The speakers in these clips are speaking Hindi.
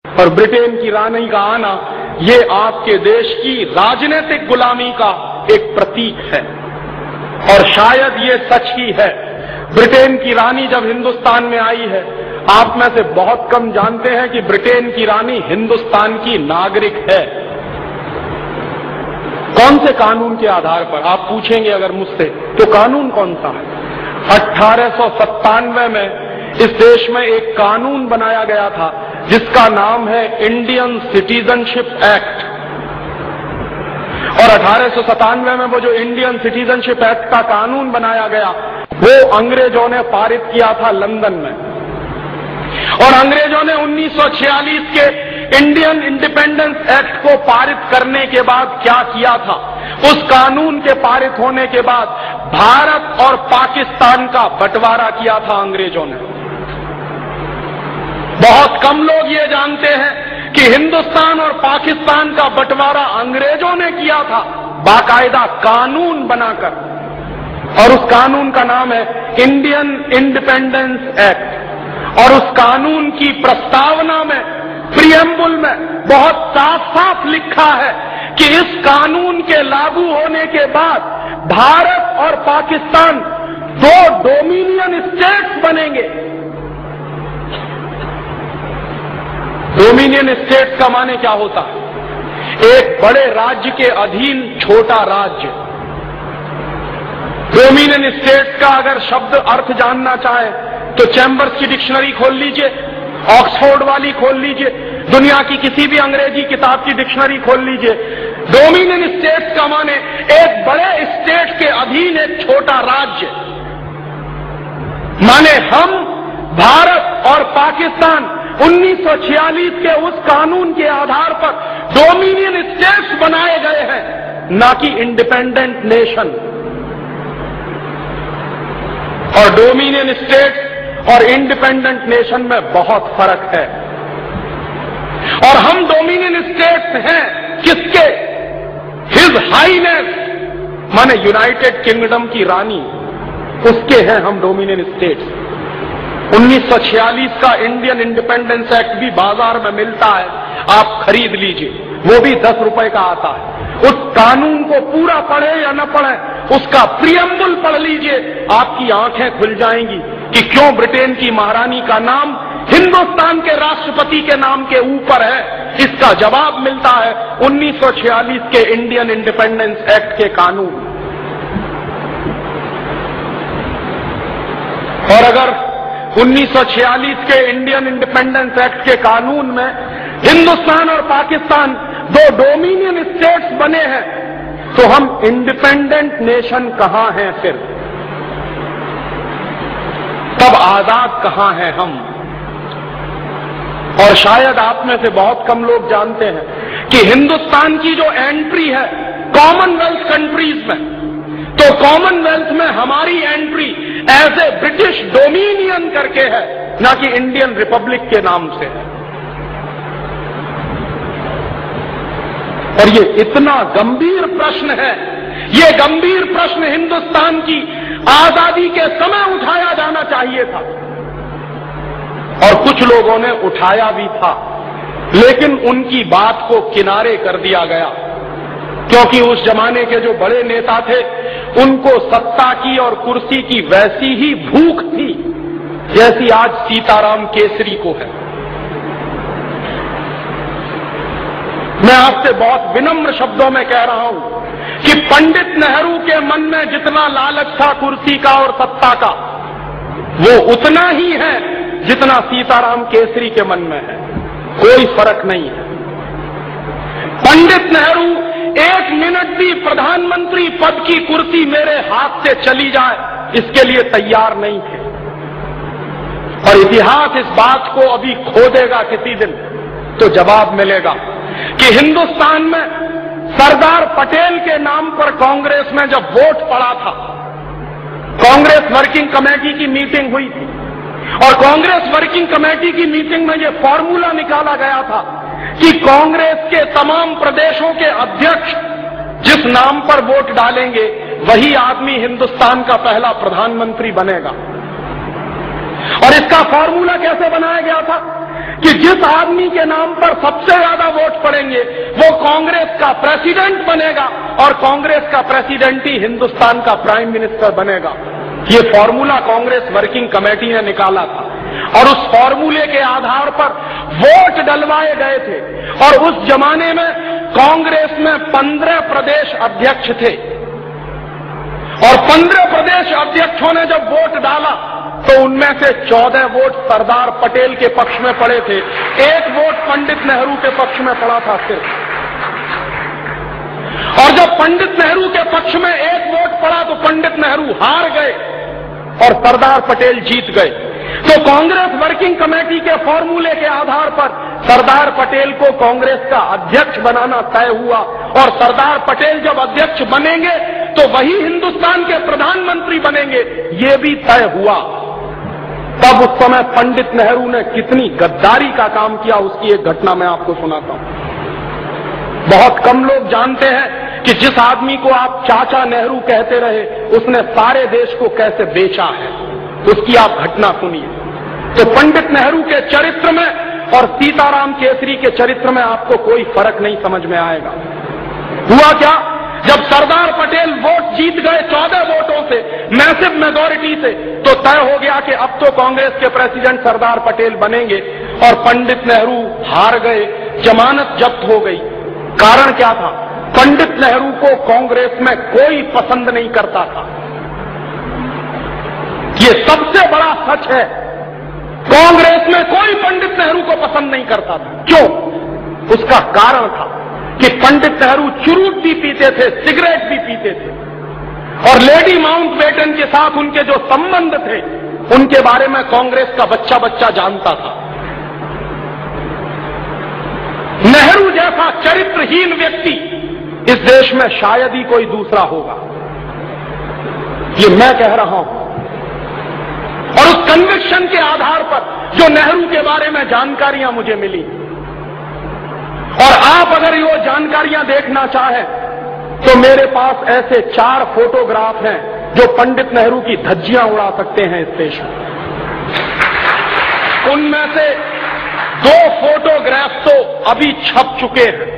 और ब्रिटेन की रानी का आना ये आपके देश की राजनीतिक गुलामी का एक प्रतीक है। और शायद ये सच ही है। ब्रिटेन की रानी जब हिंदुस्तान में आई है, आप में से बहुत कम जानते हैं कि ब्रिटेन की रानी हिंदुस्तान की नागरिक है। कौन से कानून के आधार पर, आप पूछेंगे अगर मुझसे, तो कानून कौन सा है? 1897 में इस देश में एक कानून बनाया गया था जिसका नाम है इंडियन सिटीजनशिप एक्ट। और 1897 में वो जो इंडियन सिटीजनशिप एक्ट का कानून बनाया गया, वो अंग्रेजों ने पारित किया था लंदन में। और अंग्रेजों ने 1946 के इंडियन इंडिपेंडेंस एक्ट को पारित करने के बाद क्या किया था? उस कानून के पारित होने के बाद भारत और पाकिस्तान का बंटवारा किया था अंग्रेजों ने। बहुत कम लोग ये जानते हैं कि हिंदुस्तान और पाकिस्तान का बंटवारा अंग्रेजों ने किया था, बाकायदा कानून बनाकर। और उस कानून का नाम है इंडियन इंडिपेंडेंस एक्ट। और उस कानून की प्रस्तावना में, प्रियम्बुल में बहुत साफ साफ लिखा है कि इस कानून के लागू होने के बाद भारत और पाकिस्तान दो डोमिनियन स्टेट्स बनेंगे। डोमिनियन स्टेट्स का माने क्या होता है? एक बड़े राज्य के अधीन छोटा राज्य। डोमिनियन स्टेट्स का अगर शब्द अर्थ जानना चाहे तो चैम्बर्स की डिक्शनरी खोल लीजिए, ऑक्सफोर्ड वाली खोल लीजिए, दुनिया की किसी भी अंग्रेजी किताब की डिक्शनरी खोल लीजिए। डोमिनियन स्टेट्स का माने एक बड़े स्टेट के अधीन एक छोटा राज्य। माने हम, भारत और पाकिस्तान 1946 के उस कानून के आधार पर डोमिनियन स्टेट्स बनाए गए हैं, ना कि इंडिपेंडेंट नेशन। और डोमिनियन स्टेट्स और इंडिपेंडेंट नेशन में बहुत फर्क है। और हम डोमिनियन स्टेट्स हैं किसके? हिज हाईनेस माने यूनाइटेड किंगडम की रानी, उसके हैं हम डोमिनियन स्टेट्स। 1946 का इंडियन इंडिपेंडेंस एक्ट भी बाजार में मिलता है, आप खरीद लीजिए, वो भी 10 रुपए का आता है। उस कानून को पूरा पढ़े या न पढ़े, उसका प्रियम्बुल पढ़ लीजिए, आपकी आंखें खुल जाएंगी कि क्यों ब्रिटेन की महारानी का नाम हिंदुस्तान के राष्ट्रपति के नाम के ऊपर है। इसका जवाब मिलता है 1946 के इंडियन इंडिपेंडेंस एक्ट के कानून। और अगर 1946 के इंडियन इंडिपेंडेंस एक्ट के कानून में हिंदुस्तान और पाकिस्तान दो डोमिनियन स्टेट्स बने हैं, तो हम इंडिपेंडेंट नेशन कहां हैं फिर? तब आजाद कहां हैं हम? और शायद आप में से बहुत कम लोग जानते हैं कि हिंदुस्तान की जो एंट्री है कॉमनवेल्थ कंट्रीज में, तो कॉमनवेल्थ में हमारी entry as a British dominion करके है, ना कि इंडियन रिपब्लिक के नाम से है। और ये इतना गंभीर प्रश्न है, ये गंभीर प्रश्न हिंदुस्तान की आजादी के समय उठाया जाना चाहिए था। और कुछ लोगों ने उठाया भी था, लेकिन उनकी बात को किनारे कर दिया गया, क्योंकि उस जमाने के जो बड़े नेता थे उनको सत्ता की और कुर्सी की वैसी ही भूख थी जैसी आज सीताराम केसरी को है। मैं आपसे बहुत विनम्र शब्दों में कह रहा हूं कि पंडित नेहरू के मन में जितना लालच था कुर्सी का और सत्ता का, वो उतना ही है जितना सीताराम केसरी के मन में है। कोई फर्क नहीं है। पंडित नेहरू 1 मिनट भी प्रधानमंत्री पद की कुर्सी मेरे हाथ से चली जाए इसके लिए तैयार नहीं थे। और इतिहास इस बात को अभी खोदेगा किसी दिन, तो जवाब मिलेगा कि हिंदुस्तान में सरदार पटेल के नाम पर कांग्रेस में जब वोट पड़ा था, कांग्रेस वर्किंग कमेटी की मीटिंग हुई थी, और कांग्रेस वर्किंग कमेटी की मीटिंग में यह फॉर्मूला निकाला गया था कि कांग्रेस के तमाम प्रदेशों के अध्यक्ष जिस नाम पर वोट डालेंगे वही आदमी हिंदुस्तान का पहला प्रधानमंत्री बनेगा। और इसका फॉर्मूला कैसे बनाया गया था कि जिस आदमी के नाम पर सबसे ज्यादा वोट पड़ेंगे वो कांग्रेस का प्रेसिडेंट बनेगा और कांग्रेस का प्रेसिडेंट ही हिंदुस्तान का प्राइम मिनिस्टर बनेगा। ये फॉर्मूला कांग्रेस वर्किंग कमेटी ने निकाला था और उस फॉर्मूले के आधार पर वोट डलवाए गए थे। और उस जमाने में कांग्रेस में 15 प्रदेश अध्यक्ष थे और 15 प्रदेश अध्यक्षों ने जब वोट डाला तो उनमें से 14 वोट सरदार पटेल के पक्ष में पड़े थे, 1 वोट पंडित नेहरू के पक्ष में पड़ा था सिर्फ। और जब पंडित नेहरू के पक्ष में 1 वोट पड़ा तो पंडित नेहरू हार गए और सरदार पटेल जीत गए। तो कांग्रेस वर्किंग कमेटी के फॉर्मूले के आधार पर सरदार पटेल को कांग्रेस का अध्यक्ष बनाना तय हुआ और सरदार पटेल जब अध्यक्ष बनेंगे तो वही हिंदुस्तान के प्रधानमंत्री बनेंगे, ये भी तय हुआ। तब उस समय पंडित नेहरू ने कितनी गद्दारी का काम किया उसकी एक घटना मैं आपको सुनाता हूं। बहुत कम लोग जानते हैं कि जिस आदमी को आप चाचा नेहरू कहते रहे उसने सारे देश को कैसे बेचा है, उसकी आप घटना सुनिए। तो पंडित नेहरू के चरित्र में और सीताराम केसरी के चरित्र में आपको कोई फर्क नहीं समझ में आएगा। हुआ क्या, जब सरदार पटेल वोट जीत गए 14 वोटों से, मैसिव मेजॉरिटी से, तो तय हो गया कि अब तो कांग्रेस के प्रेसिडेंट सरदार पटेल बनेंगे और पंडित नेहरू हार गए, जमानत जब्त हो गई। कारण क्या था, पंडित नेहरू को कांग्रेस में कोई पसंद नहीं करता था। ये सबसे बड़ा सच है, कांग्रेस में कोई पंडित नेहरू को पसंद नहीं करता था। क्यों? उसका कारण था कि पंडित नेहरू चुरूट भी पीते थे, सिगरेट भी पीते थे और लेडी माउंटबेटन के साथ उनके जो संबंध थे उनके बारे में कांग्रेस का बच्चा बच्चा जानता था। नेहरू जैसा चरित्रहीन व्यक्ति इस देश में शायद ही कोई दूसरा होगा, ये मैं कह रहा हूं। और उस कन्विक्शन के आधार पर जो नेहरू के बारे में जानकारियां मुझे मिली, और आप अगर ये जानकारियां देखना चाहें तो मेरे पास ऐसे 4 फोटोग्राफ हैं जो पंडित नेहरू की धज्जियां उड़ा सकते हैं इस देश में। उनमें से 2 फोटोग्राफ तो अभी छप चुके हैं।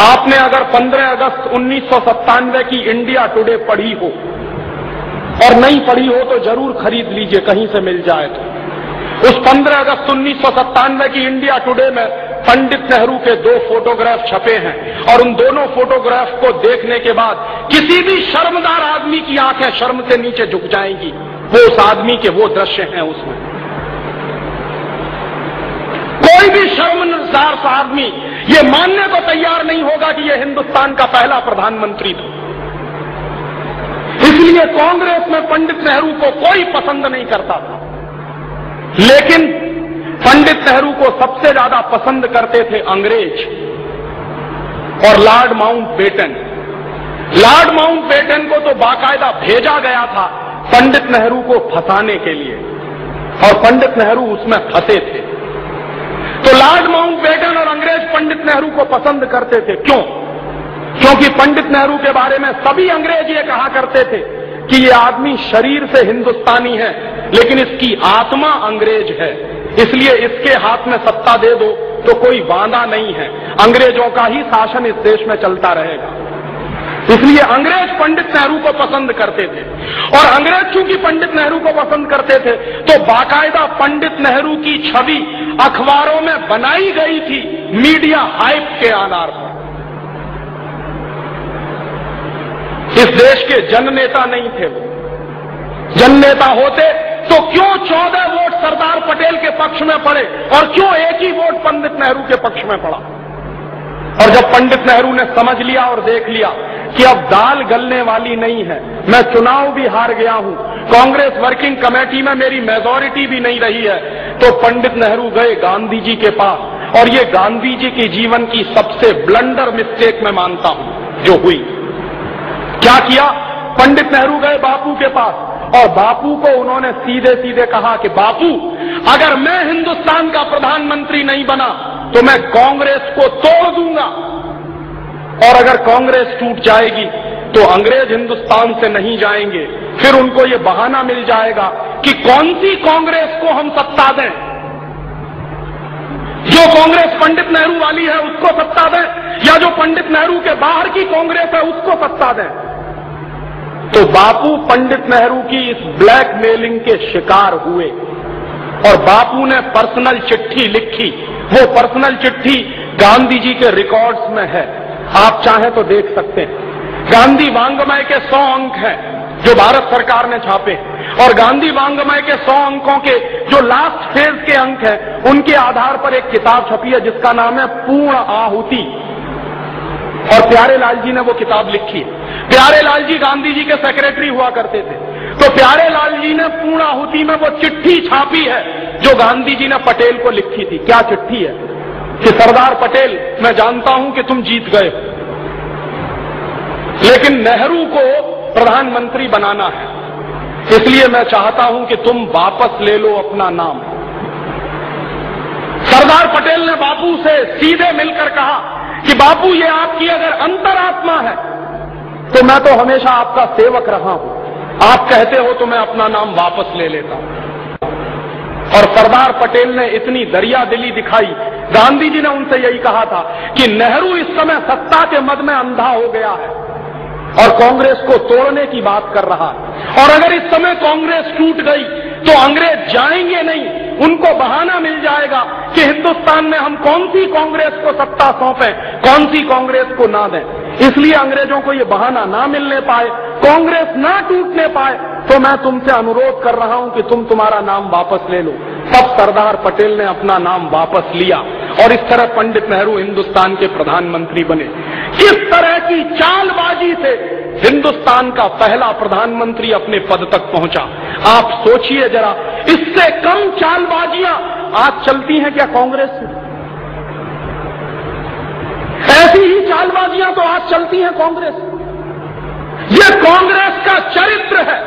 आपने अगर 15 अगस्त 1997 की इंडिया टुडे पढ़ी हो और नहीं पढ़ी हो तो जरूर खरीद लीजिए, कहीं से मिल जाए तो। उस 15 अगस्त 1997 की इंडिया टुडे में पंडित नेहरू के 2 फोटोग्राफ छपे हैं और उन दोनों फोटोग्राफ को देखने के बाद किसी भी शर्मदार आदमी की आंखें शर्म से नीचे झुक जाएंगी। वो उस आदमी के वो दृश्य हैं उसमें। कोई भी शर्मसार सा आदमी ये मानने को तैयार नहीं होगा कि ये हिंदुस्तान का पहला प्रधानमंत्री था। इसलिए कांग्रेस में पंडित नेहरू को कोई पसंद नहीं करता था, लेकिन पंडित नेहरू को सबसे ज्यादा पसंद करते थे अंग्रेज और लॉर्ड माउंटबेटन। लॉर्ड माउंटबेटन को तो बाकायदा भेजा गया था पंडित नेहरू को फंसाने के लिए और पंडित नेहरू उसमें फंसे थे। तो लॉर्ड माउंटबेटन और अंग्रेज पंडित नेहरू को पसंद करते थे। क्यों? क्योंकि पंडित नेहरू के बारे में सभी अंग्रेज ये कहा करते थे कि ये आदमी शरीर से हिंदुस्तानी है लेकिन इसकी आत्मा अंग्रेज है, इसलिए इसके हाथ में सत्ता दे दो तो कोई वादा नहीं है, अंग्रेजों का ही शासन इस देश में चलता रहेगा। इसलिए अंग्रेज पंडित नेहरू को पसंद करते थे और अंग्रेज चूंकि पंडित नेहरू को पसंद करते थे तो बाकायदा पंडित नेहरू की छवि अखबारों में बनाई गई थी मीडिया हाइप के आधार पर। इस देश के जननेता नहीं थे वो। जननेता होते तो क्यों 14 वोट सरदार पटेल के पक्ष में पड़े और क्यों एक ही वोट पंडित नेहरू के पक्ष में पड़ा? और जब पंडित नेहरू ने समझ लिया और देख लिया कि अब दाल गलने वाली नहीं है, मैं चुनाव भी हार गया हूं, कांग्रेस वर्किंग कमेटी में मेरी मेजॉरिटी भी नहीं रही है, तो पंडित नेहरू गए गांधी जी के पास। और ये गांधी जी की जीवन की सबसे ब्लंडर मिस्टेक मैं मानता हूं जो हुई। क्या किया? पंडित नेहरू गए बापू के पास और बापू को उन्होंने सीधे सीधे कहा कि बापू, अगर मैं हिंदुस्तान का प्रधानमंत्री नहीं बना तो मैं कांग्रेस को तोड़ दूंगा और अगर कांग्रेस टूट जाएगी तो अंग्रेज हिंदुस्तान से नहीं जाएंगे, फिर उनको ये बहाना मिल जाएगा कि कौन सी कांग्रेस को हम सत्ता दें। जो कांग्रेस पंडित नेहरू वाली है उसको सत्ता दें, या जो पंडित नेहरू के बाहर की कांग्रेस है उसको सत्ता दें। तो बापू पंडित नेहरू की इस ब्लैकमेलिंग के शिकार हुए और बापू ने पर्सनल चिट्ठी लिखी। वो पर्सनल चिट्ठी गांधी जी के रिकॉर्ड्स में है, आप चाहें तो देख सकते हैं। गांधी वांग्मय के 100 अंक हैं जो भारत सरकार ने छापे, और गांधी वांग्मय के 100 अंकों के जो लास्ट फेज के अंक हैं उनके आधार पर एक किताब छपी है जिसका नाम है पूर्ण आहुति, और प्यारे लाल जी ने वो किताब लिखी है। प्यारे लाल जी गांधी जी के सेक्रेटरी हुआ करते थे, तो प्यारे लाल जी ने पूर्ण आहुति में वो चिट्ठी छापी है जो गांधी जी ने पटेल को लिखी थी। क्या चिट्ठी है कि सरदार पटेल, मैं जानता हूं कि तुम जीत गए, लेकिन नेहरू को प्रधानमंत्री बनाना है, इसलिए मैं चाहता हूं कि तुम वापस ले लो अपना नाम। सरदार पटेल ने बापू से सीधे मिलकर कहा कि बापू, ये आपकी अगर अंतरात्मा है तो मैं तो हमेशा आपका सेवक रहा हूं, आप कहते हो तो मैं अपना नाम वापस ले लेता हूं। और सरदार पटेल ने इतनी दरिया दिली दिखाई, गांधी जी ने उनसे यही कहा था कि नेहरू इस समय सत्ता के मद में अंधा हो गया है और कांग्रेस को तोड़ने की बात कर रहा है, और अगर इस समय कांग्रेस टूट गई तो अंग्रेज जाएंगे नहीं, उनको बहाना मिल जाएगा कि हिंदुस्तान में हम कौन सी कांग्रेस को सत्ता सौंपें, कौन सी कांग्रेस को ना दें। इसलिए अंग्रेजों को ये बहाना ना मिलने पाए, कांग्रेस ना टूटने पाए, तो मैं तुमसे अनुरोध कर रहा हूं कि तुम तुम्हारा नाम वापस ले लो। तब सरदार पटेल ने अपना नाम वापस लिया और इस तरह पंडित नेहरू हिंदुस्तान के प्रधानमंत्री बने। किस तरह की चालबाजी से हिंदुस्तान का पहला प्रधानमंत्री अपने पद तक पहुंचा, आप सोचिए जरा। इससे कम चालबाजियां आज चलती हैं क्या कांग्रेस में? ऐसी ही चालबाजियां तो आज चलती हैं कांग्रेस। ये कांग्रेस का चरित्र है,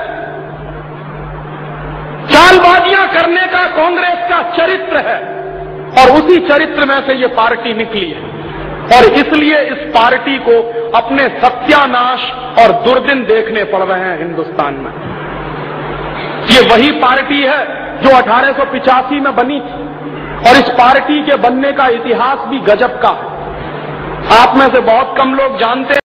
चालबाजियां करने का कांग्रेस का चरित्र है, और उसी चरित्र में से ये पार्टी निकली है। और इसलिए इस पार्टी को अपने सत्यानाश और दुर्दिन देखने पड़ रहे हैं हिंदुस्तान में। ये वही पार्टी है जो 1885 में बनी थी, और इस पार्टी के बनने का इतिहास भी गजब का है। आप में से बहुत कम लोग जानते हैं